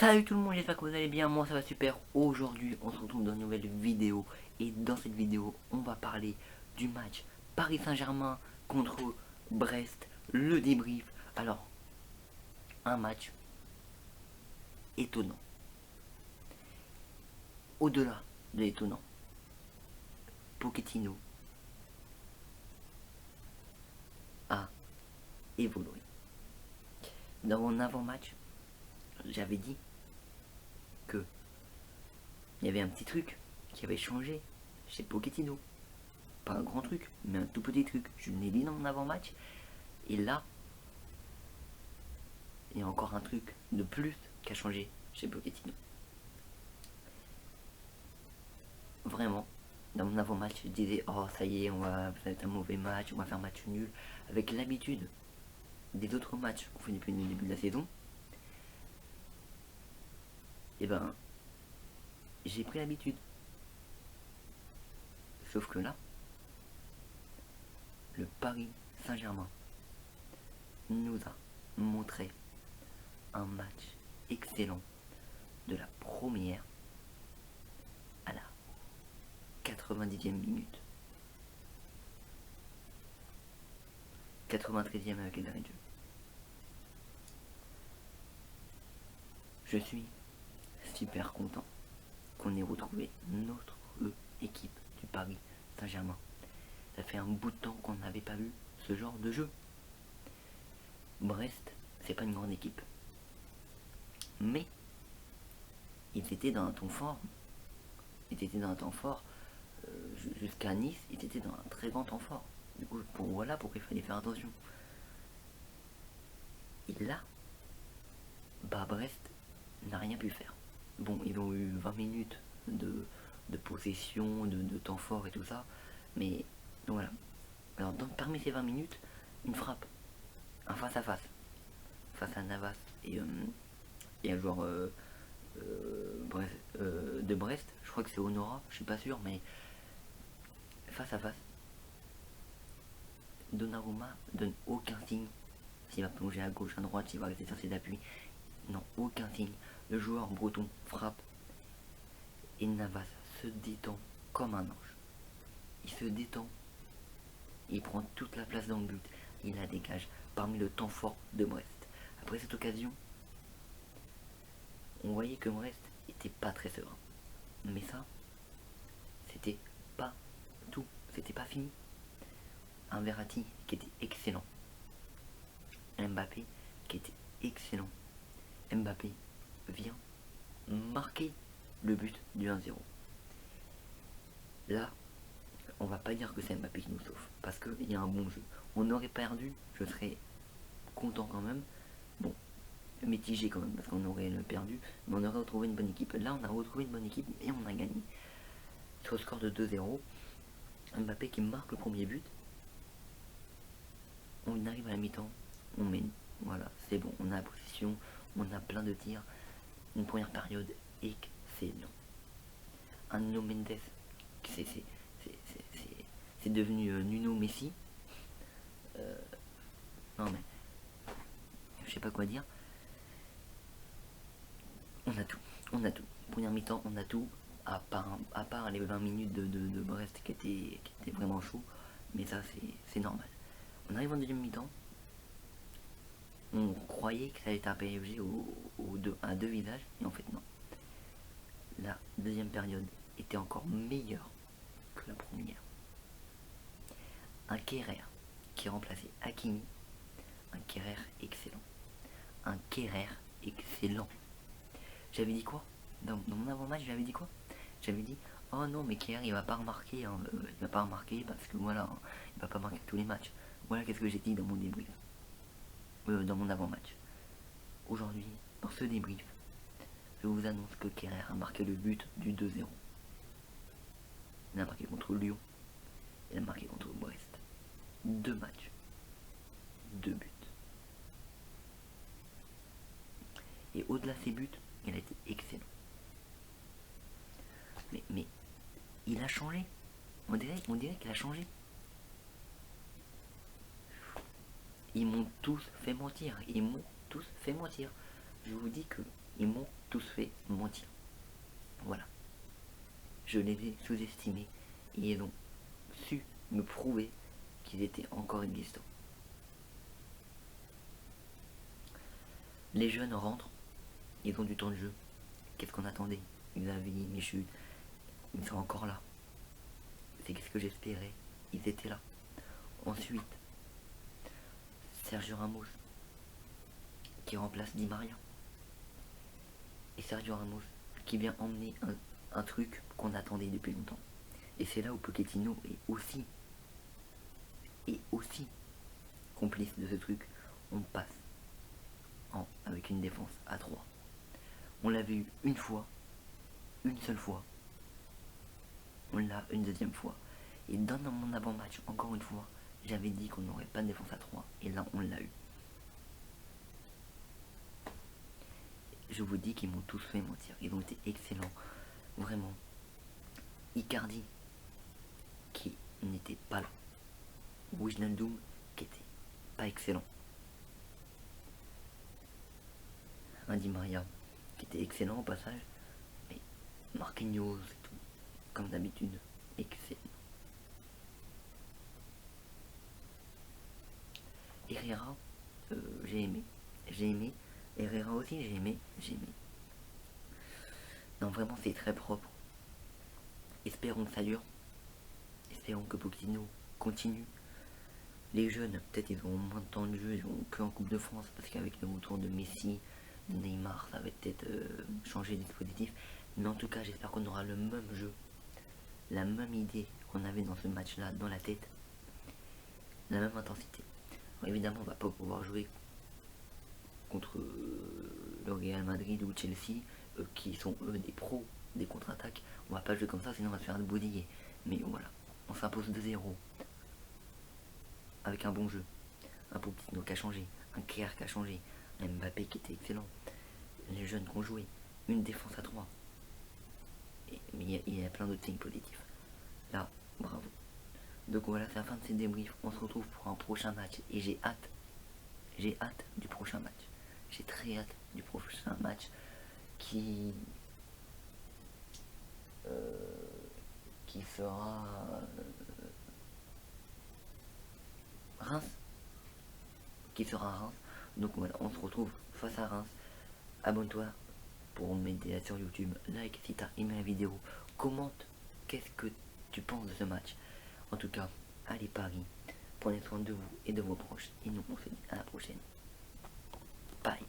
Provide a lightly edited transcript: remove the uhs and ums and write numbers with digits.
Salut tout le monde, j'espère que vous allez bien, moi ça va super. Aujourd'hui on se retrouve dans une nouvelle vidéo. Et dans cette vidéo on va parler du match Paris Saint-Germain contre Brest, le débrief. Alors, un match étonnant. Au-delà de l'étonnant, Pochettino a évolué. Dans mon avant-match, j'avais dit que il y avait un petit truc qui avait changé chez Pochettino. Pas un grand truc, mais un tout petit truc. Je l'ai dit dans mon avant-match. Et là, il y a encore un truc de plus qui a changé chez Pochettino. Vraiment, dans mon avant-match, je disais, oh ça y est, on va faire un mauvais match, on va faire un match nul. Avec l'habitude des autres matchs qu'on fait depuis le début de la saison, et ben, j'ai pris l'habitude. Sauf que là, le Paris Saint-Germain nous a montré un match excellent de la première à la 90e minute. 93e avec les arrêts de jeu. Je suis super content qu'on ait retrouvé notre équipe du Paris Saint-Germain. Ça fait un bout de temps qu'on n'avait pas vu ce genre de jeu. Brest, c'est pas une grande équipe. Mais ils étaient dans un temps fort. Jusqu'à Nice, ils étaient dans un très grand temps fort. Du coup, voilà pourquoi il fallait faire attention. Et là, Brest n'a rien pu faire. Bon, ils ont eu 20 minutes de possession, de temps fort et tout ça. Mais donc voilà. Alors parmi ces 20 minutes, une frappe. Un face-à-face. Face à Navas et un joueur de Brest. Je crois que c'est Honora, je suis pas sûr, mais face à face. Donnarumma donne aucun signe. S'il va plonger à gauche, à droite, s'il va rester sur ses appuis. Non, aucun signe. Le joueur breton frappe. Et Navas se détend comme un ange. Il se détend. Il prend toute la place dans le but. Il la dégage parmi le temps fort de Brest. Après cette occasion, on voyait que Brest était pas très serein. Mais ça, c'était pas tout. C'était pas fini. Un Verratti qui était excellent. Mbappé qui était excellent. Mbappé vient marquer le but du 1-0. Là, on va pas dire que c'est Mbappé qui nous sauve, parce qu'il y a un bon jeu. On aurait perdu, je serais content quand même. Bon, mitigé quand même, parce qu'on aurait perdu, mais on aurait retrouvé une bonne équipe. Là, on a retrouvé une bonne équipe et on a gagné. Sur le score de 2-0, Mbappé qui marque le premier but. On arrive à la mi-temps, on mène. Voilà, c'est bon, on a la position, on a plein de tirs. Une première période excellente. Un Nuno Mendes, c'est devenu Nuno Messi. Non mais, je sais pas quoi dire. On a tout. Première mi-temps, on a tout. À part les 20 minutes de Brest qui étaient vraiment chaud. Mais ça, c'est normal. On arrive en deuxième mi-temps. On croyait que ça allait être un PSG à deux visages. Et en fait, non. La deuxième période était encore meilleure que la première. Un Kerrer qui remplaçait Hakimi. Un Kerrer excellent. Un Kerrer excellent. J'avais dit quoi dans mon avant-match, j'avais dit quoi? J'avais dit, oh non, mais Kerrer il va pas remarquer, hein, il va pas remarquer parce que voilà, hein, il va pas marquer tous les matchs. Voilà qu'est-ce que j'ai dit dans mon débrief, dans mon avant-match. Aujourd'hui, dans ce débrief, je vous annonce que Kerrer a marqué le but du 2-0. Il a marqué contre Lyon, il a marqué contre Brest. 2 matchs, 2 buts. Et au-delà de ces buts, il a été excellent. Mais il a changé. On dirait qu'il a changé. Ils m'ont tous fait mentir. je vous dis que ils m'ont tous fait mentir. Voilà. Je les ai sous-estimés et ils ont su me prouver qu'ils étaient encore existants. Les jeunes rentrent, ils ont du temps de jeu. Qu'est-ce qu'on attendait? Xavi, Michu, ils sont encore là. C'est ce que j'espérais. Ils étaient là. Ensuite, Sergio Ramos qui remplace Di Maria. Et Sergio Ramos qui vient emmener un truc qu'on attendait depuis longtemps. Et c'est là où Pochettino est aussi complice de ce truc. On passe avec une défense à 3. On l'a vu une fois, une seule fois. On l'a une deuxième fois. Et dans mon avant-match, encore une fois, j'avais dit qu'on n'aurait pas de défense à 3. Et là, on l'a eu. Je vous dis qu'ils m'ont tous fait mentir. Ils ont été excellents. Vraiment. Icardi, qui n'était pas là. Wijnaldum, qui était pas excellent. Un Di Maria, qui était excellent au passage. Mais Marquinhos et tout, comme d'habitude, excellent. Herrera, j'ai aimé. Herrera aussi, j'ai aimé. Non, vraiment, c'est très propre. Espérons que ça dure. Espérons que Pochettino continue. Les jeunes, peut-être ils auront moins de temps de jeu, ils vont que en Coupe de France, parce qu'avec le retour de Messi, de Neymar, ça va peut-être changer le dispositif. Mais en tout cas, j'espère qu'on aura le même jeu, la même idée qu'on avait dans ce match-là, dans la tête, la même intensité. Alors, évidemment, on va pas pouvoir jouer contre le Real Madrid ou Chelsea, qui sont eux des pros des contre-attaques. On va pas jouer comme ça, sinon on va se faire boudiller. Mais voilà, on s'impose 2-0 avec un bon jeu. Un Pochettino qui a changé, un Kerr qui a changé, un Mbappé qui était excellent, les jeunes qui ont joué, une défense à 3. Mais il y a plein d'autres signes positifs. Là, bravo. Donc voilà, c'est la fin de ces débriefs. On se retrouve pour un prochain match et j'ai hâte du prochain match. J'ai très hâte du prochain match qui sera Reims. Qui sera Reims. Donc voilà, on se retrouve face à Reims. Abonne-toi pour m'aider sur YouTube. Like si t'as aimé la vidéo. Commente qu'est-ce que tu penses de ce match. En tout cas, allez Paris. Prenez soin de vous et de vos proches. Et nous on se dit à la prochaine. Bye.